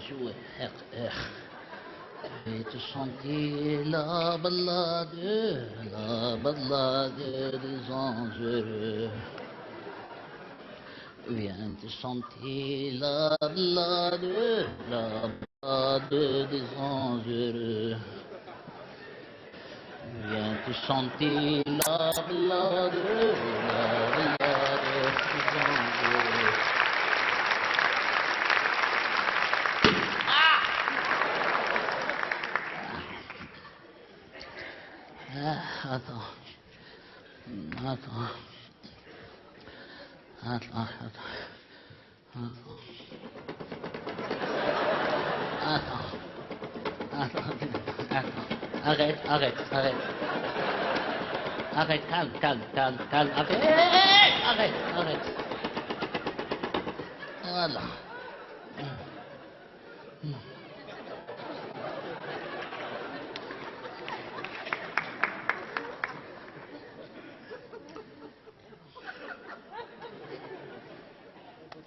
jouer. Et te chanter la ballade des anges heureux. Viens te chanter la ballade des anges heureux. Viens te chanter la ballade des anges heureux. Attends. Arrête. Arrête, calme. Arrête. Voilà.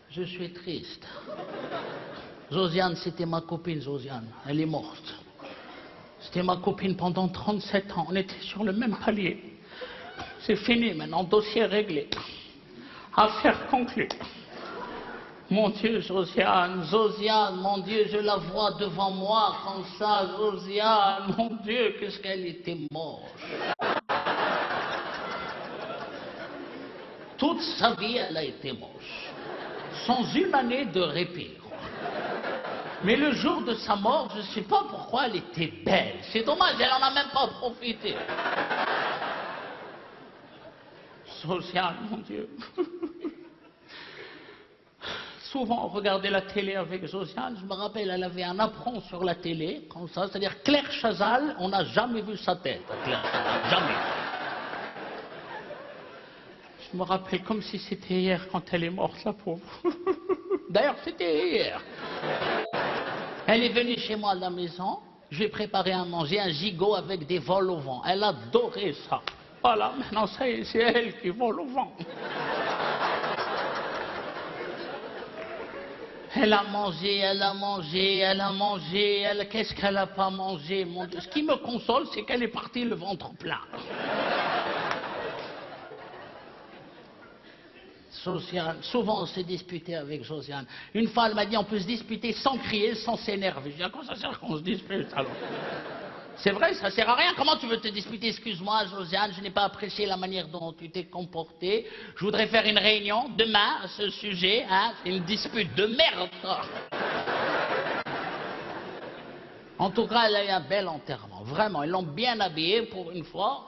Je suis triste. Josiane, c'était ma copine, Josiane. Elle est morte. C'était ma copine pendant 37 ans. On était sur le même palier. C'est fini maintenant, dossier réglé. Affaire conclue. Mon Dieu, Josiane, mon Dieu, je la vois devant moi comme ça, Josiane, mon Dieu, qu'est-ce qu'elle était moche. Toute sa vie, elle a été moche. Sans une année de répit. Mais le jour de sa mort, je ne sais pas pourquoi elle était belle. C'est dommage, elle n'en a même pas profité. Josiane, mon Dieu. Souvent, on regardait la télé avec Josiane. Je me rappelle, elle avait un apron sur la télé, comme ça. C'est-à-dire, Claire Chazal, on n'a jamais vu sa tête. Claire Chazal, jamais. Je me rappelle comme si c'était hier quand elle est morte, la pauvre. D'ailleurs, c'était hier. Elle est venue chez moi à la maison. Je lui ai préparé à manger un gigot avec des vols au vent. Elle adorait ça. Voilà, maintenant, c'est elle qui vole au vent. Elle a mangé. Qu'est-ce qu'elle n'a pas mangé, mon Dieu. Ce qui me console, c'est qu'elle est partie le ventre plein. Josiane, souvent on s'est disputé avec Josiane. Une fois, elle m'a dit on peut se disputer sans crier, sans s'énerver. Je dis à quoi ça sert qu'on se dispute alors? C'est vrai, ça sert à rien. Comment tu veux te disputer? Excuse-moi, Josiane, je n'ai pas apprécié la manière dont tu t'es comportée. Je voudrais faire une réunion demain à ce sujet. Hein? C'est une dispute de merde, ça. En tout cas, elle a eu un bel enterrement. Vraiment, ils l'ont bien habillée pour une fois.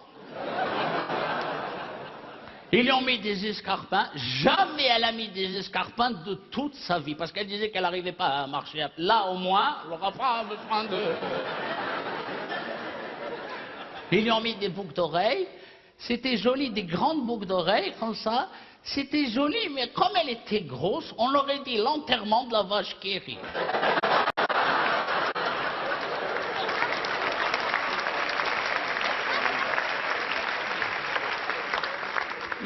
Ils lui ont mis des escarpins. Jamais elle a mis des escarpins de toute sa vie. Parce qu'elle disait qu'elle n'arrivait pas à marcher. Là, au moins, elle n'aura pas besoin de... Ils lui ont mis des boucles d'oreilles. C'était joli, des grandes boucles d'oreilles, comme ça. C'était joli, mais comme elle était grosse, on aurait dit l'enterrement de la vache qui rit.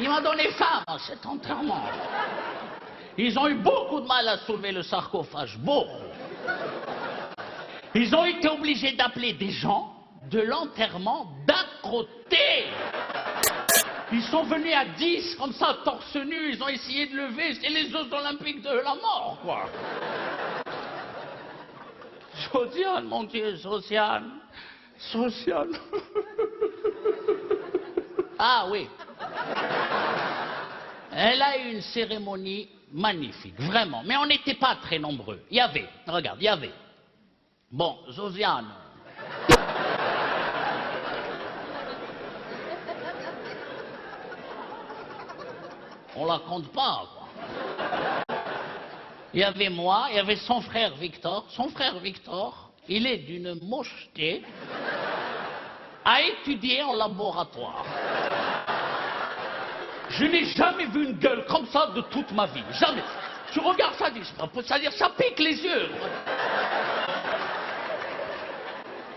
Il m'a donné faim, à cet enterrement. Ils ont eu beaucoup de mal à soulever le sarcophage, beaucoup. Ils ont été obligés d'appeler des gens de l'enterrement d'à côté. Ils sont venus à 10, comme ça, torse nu, ils ont essayé de lever, c'est les Jeux olympiques de la mort, quoi. Josiane, mon Dieu, Josiane. Ah oui. Elle a eu une cérémonie magnifique, vraiment. Mais on n'était pas très nombreux. Il y avait. Bon, Josiane. On la compte pas, quoi. Il y avait moi, il y avait son frère Victor. Son frère Victor, il est d'une mocheté à étudier en laboratoire. Je n'ai jamais vu une gueule comme ça de toute ma vie. Jamais. Tu regardes ça, c'est-à-dire ça pique les yeux.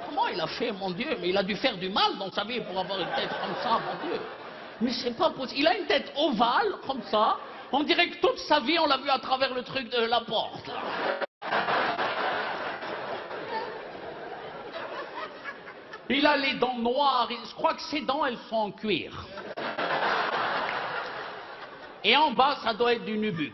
Comment il a fait, mon Dieu? Mais il a dû faire du mal dans sa vie pour avoir une tête comme ça, mon Dieu. Mais c'est pas possible. Il a une tête ovale, comme ça. On dirait que toute sa vie, on l'a vu à travers le truc de la porte, là. Il a les dents noires, je crois que ses dents, elles sont en cuir. Et en bas, ça doit être du nubuck.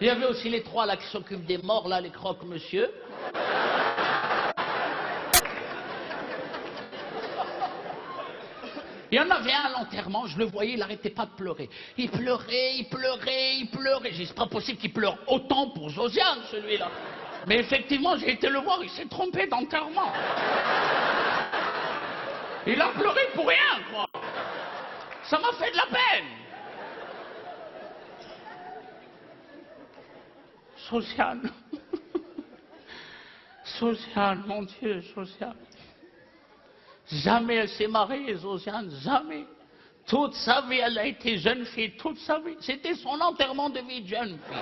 Il y avait aussi les trois là qui s'occupent des morts, là, les croque-monsieur. Il y en avait un à l'enterrement, je le voyais, il n'arrêtait pas de pleurer. Il pleurait, il pleurait, il pleurait. J'ai dit, c'est pas possible qu'il pleure autant pour Josiane, celui-là. Mais effectivement, j'ai été le voir, il s'est trompé d'enterrement. Il a pleuré pour rien, quoi. Ça m'a fait de la peine. Josiane. Josiane, mon Dieu, Josiane. Jamais elle s'est mariée, Josiane, jamais. Toute sa vie, elle a été jeune fille, toute sa vie. C'était son enterrement de vie de jeune fille.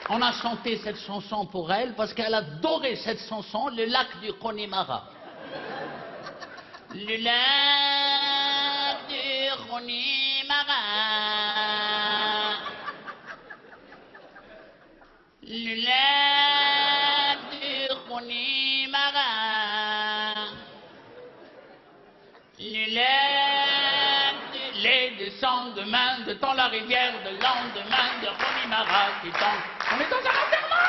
On a chanté cette chanson pour elle parce qu'elle adorait cette chanson, le lac du Connemara. Le lac du Connemara. Le lac du Connemara. Le lac du... Les descendements de dans la rivière de lendemain de Connemara qui tombe. On est dans un enterrement!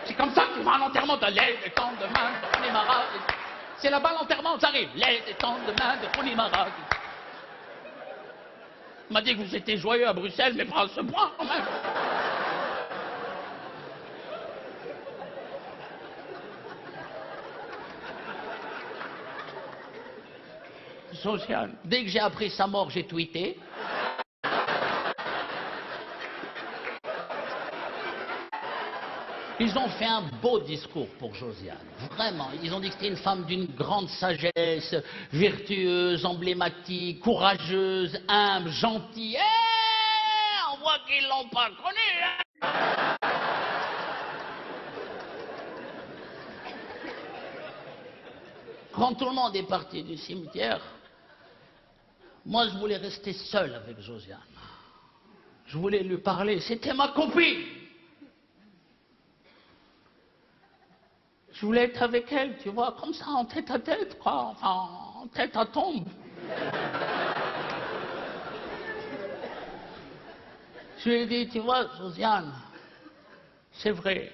C'est comme ça que tu vas à l'enterrement de l'aide et tant de main de Connemara. C'est là-bas l'enterrement, j'arrive. L'aide et tant de main de Connemara. On m'a dit que vous étiez joyeux à Bruxelles, mais pas à ce point quand même. Josiane, dès que j'ai appris sa mort, j'ai tweeté. Ils ont fait un beau discours pour Josiane, vraiment. Ils ont dit que c'était une femme d'une grande sagesse, vertueuse, emblématique, courageuse, humble, gentille. On voit qu'ils l'ont pas connue. Quand tout le monde est parti du cimetière, moi je voulais rester seul avec Josiane. Je voulais lui parler, c'était ma copine. Je voulais être avec elle, tu vois, comme ça, en tête à tête, quoi, enfin, en tête à tombe. Je lui ai dit, tu vois, Josiane, c'est vrai,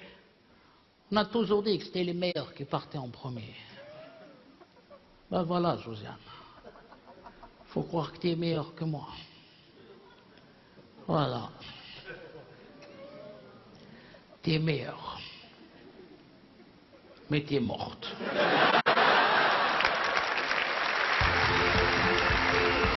on a toujours dit que c'était les meilleurs qui partaient en premier. Ben voilà, Josiane, il faut croire que tu es meilleur que moi. Voilà. Tu es meilleur. Mais tu es morte.